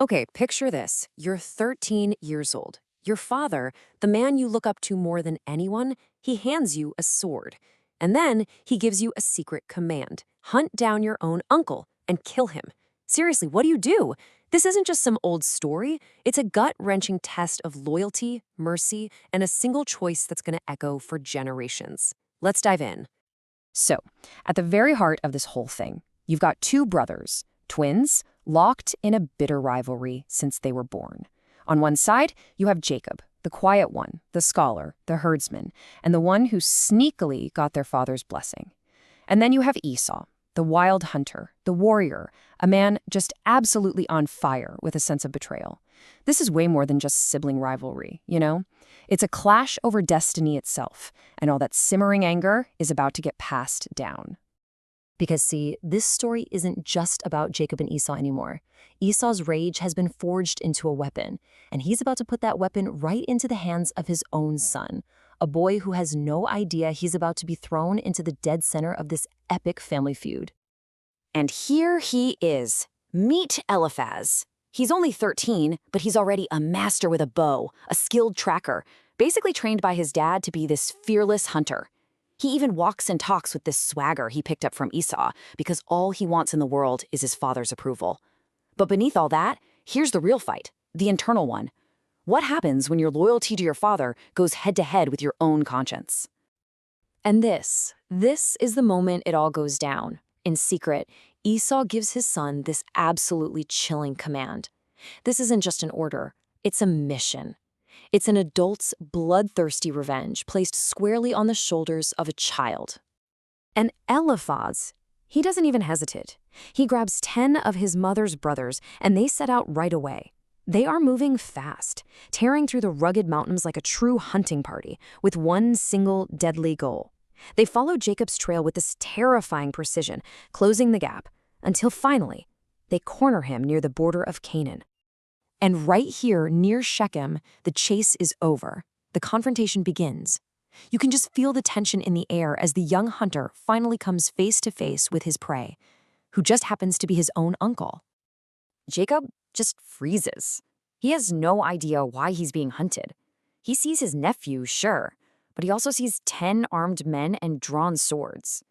Okay, picture this. You're 13 years old. Your father, the man you look up to more than anyone, he hands you a sword. And then he gives you a secret command. Hunt down your own uncle and kill him. Seriously, what do you do? This isn't just some old story. It's a gut-wrenching test of loyalty, mercy, and a single choice that's going to echo for generations. Let's dive in. So, at the very heart of this whole thing, you've got two brothers, twins, locked in a bitter rivalry since they were born. On one side, you have Jacob, the quiet one, the scholar, the herdsman, and the one who sneakily got their father's blessing. And then you have Esau, the wild hunter, the warrior, a man just absolutely on fire with a sense of betrayal. This is way more than just sibling rivalry, you know? It's a clash over destiny itself, and all that simmering anger is about to get passed down. Because see, this story isn't just about Jacob and Esau anymore. Esau's rage has been forged into a weapon, and he's about to put that weapon right into the hands of his own son, a boy who has no idea he's about to be thrown into the dead center of this epic family feud. And here he is. Meet Eliphaz. He's only 13, but he's already a master with a bow, a skilled tracker, basically trained by his dad to be this fearless hunter. He even walks and talks with this swagger he picked up from Esau because all he wants in the world is his father's approval. But beneath all that, here's the real fight, the internal one. What happens when your loyalty to your father goes head-to-head with your own conscience? And this is the moment it all goes down. In secret, Esau gives his son this absolutely chilling command. This isn't just an order, it's a mission. It's an adult's bloodthirsty revenge placed squarely on the shoulders of a child. And Eliphaz, he doesn't even hesitate. He grabs 10 of his mother's brothers, and they set out right away. They are moving fast, tearing through the rugged mountains like a true hunting party, with one single deadly goal. They follow Jacob's trail with this terrifying precision, closing the gap, until finally, they corner him near the border of Canaan. And right here, near Shechem, the chase is over. The confrontation begins. You can just feel the tension in the air as the young hunter finally comes face to face with his prey, who just happens to be his own uncle. Jacob just freezes. He has no idea why he's being hunted. He sees his nephew, sure, but he also sees 10 armed men and drawn swords.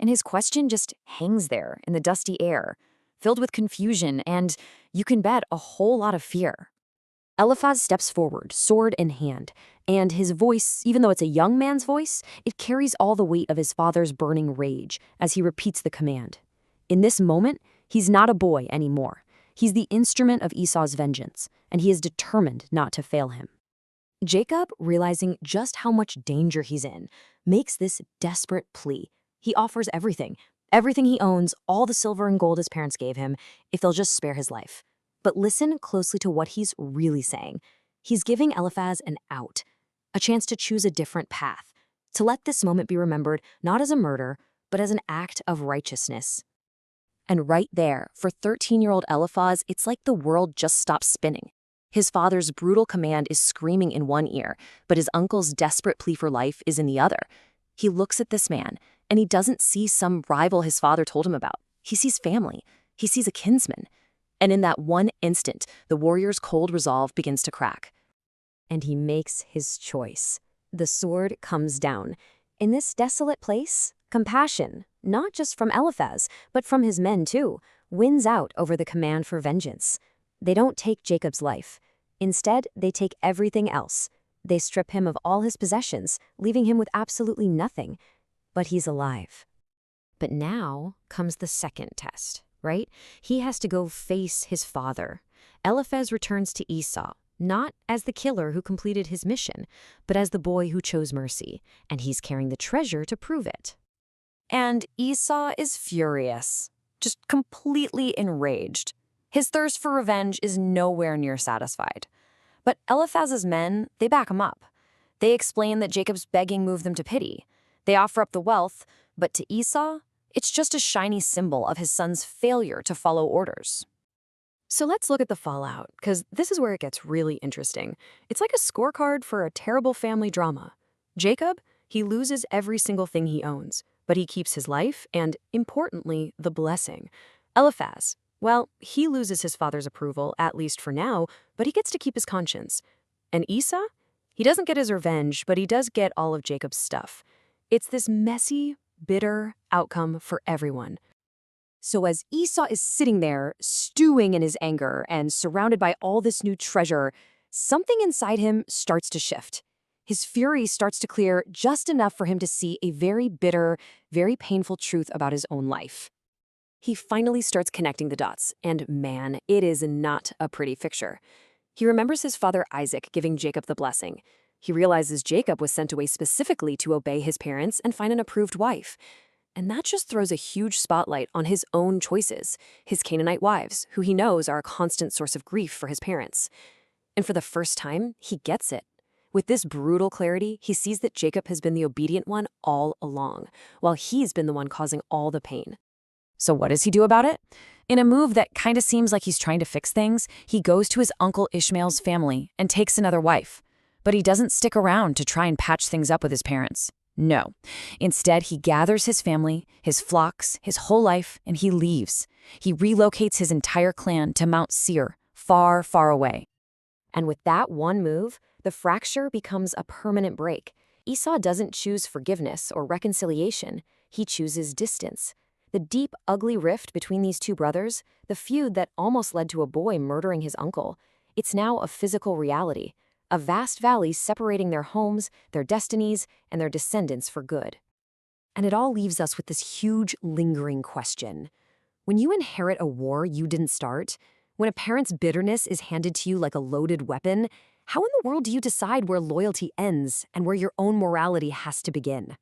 And his question just hangs there in the dusty air, filled with confusion and, you can bet, a whole lot of fear. Eliphaz steps forward, sword in hand, and his voice, even though it's a young man's voice, it carries all the weight of his father's burning rage as he repeats the command. In this moment, he's not a boy anymore. He's the instrument of Esau's vengeance, and he is determined not to fail him. Jacob, realizing just how much danger he's in, makes this desperate plea. He offers everything he owns, all the silver and gold his parents gave him, if they'll just spare his life. But listen closely to what he's really saying. He's giving Eliphaz an out, a chance to choose a different path, to let this moment be remembered not as a murder, but as an act of righteousness. And right there, for 13-year-old Eliphaz, it's like the world just stops spinning. His father's brutal command is screaming in one ear, but his uncle's desperate plea for life is in the other. He looks at this man, and he doesn't see some rival his father told him about. He sees family. He sees a kinsman. And in that one instant, the warrior's cold resolve begins to crack. And he makes his choice. The sword comes down. In this desolate place, compassion, not just from Eliphaz, but from his men too, wins out over the command for vengeance. They don't take Jacob's life. Instead, they take everything else. They strip him of all his possessions, leaving him with absolutely nothing. But he's alive. But now comes the second test, right? He has to go face his father. Eliphaz returns to Esau, not as the killer who completed his mission, but as the boy who chose mercy, and he's carrying the treasure to prove it. And Esau is furious, just completely enraged. His thirst for revenge is nowhere near satisfied. But Eliphaz's men, they back him up. They explain that Jacob's begging moved them to pity. They offer up the wealth, but to Esau, it's just a shiny symbol of his son's failure to follow orders. So let's look at the fallout, because this is where it gets really interesting. It's like a scorecard for a terrible family drama. Jacob, he loses every single thing he owns, but he keeps his life and, importantly, the blessing. Eliphaz, Well, he loses his father's approval, at least for now, but he gets to keep his conscience. And Esau? He doesn't get his revenge, but he does get all of Jacob's stuff. It's this messy, bitter outcome for everyone. So as Esau is sitting there, stewing in his anger and surrounded by all this new treasure, something inside him starts to shift. His fury starts to clear just enough for him to see a very bitter, very painful truth about his own life. He finally starts connecting the dots, and man, it is not a pretty picture. He remembers his father Isaac giving Jacob the blessing. He realizes Jacob was sent away specifically to obey his parents and find an approved wife. And that just throws a huge spotlight on his own choices, his Canaanite wives, who he knows are a constant source of grief for his parents. And for the first time, he gets it. With this brutal clarity, he sees that Jacob has been the obedient one all along, while he's been the one causing all the pain. So what does he do about it? In a move that kind of seems like he's trying to fix things, he goes to his uncle Ishmael's family and takes another wife. But he doesn't stick around to try and patch things up with his parents. No. Instead, he gathers his family, his flocks, his whole life, and he leaves. He relocates his entire clan to Mount Seir, far, far away. And with that one move, the fracture becomes a permanent break. Esau doesn't choose forgiveness or reconciliation. He chooses distance. The deep, ugly rift between these two brothers, the feud that almost led to a boy murdering his uncle, it's now a physical reality, a vast valley separating their homes, their destinies, and their descendants for good. And it all leaves us with this huge, lingering question. When you inherit a war you didn't start, when a parent's bitterness is handed to you like a loaded weapon, how in the world do you decide where loyalty ends and where your own morality has to begin?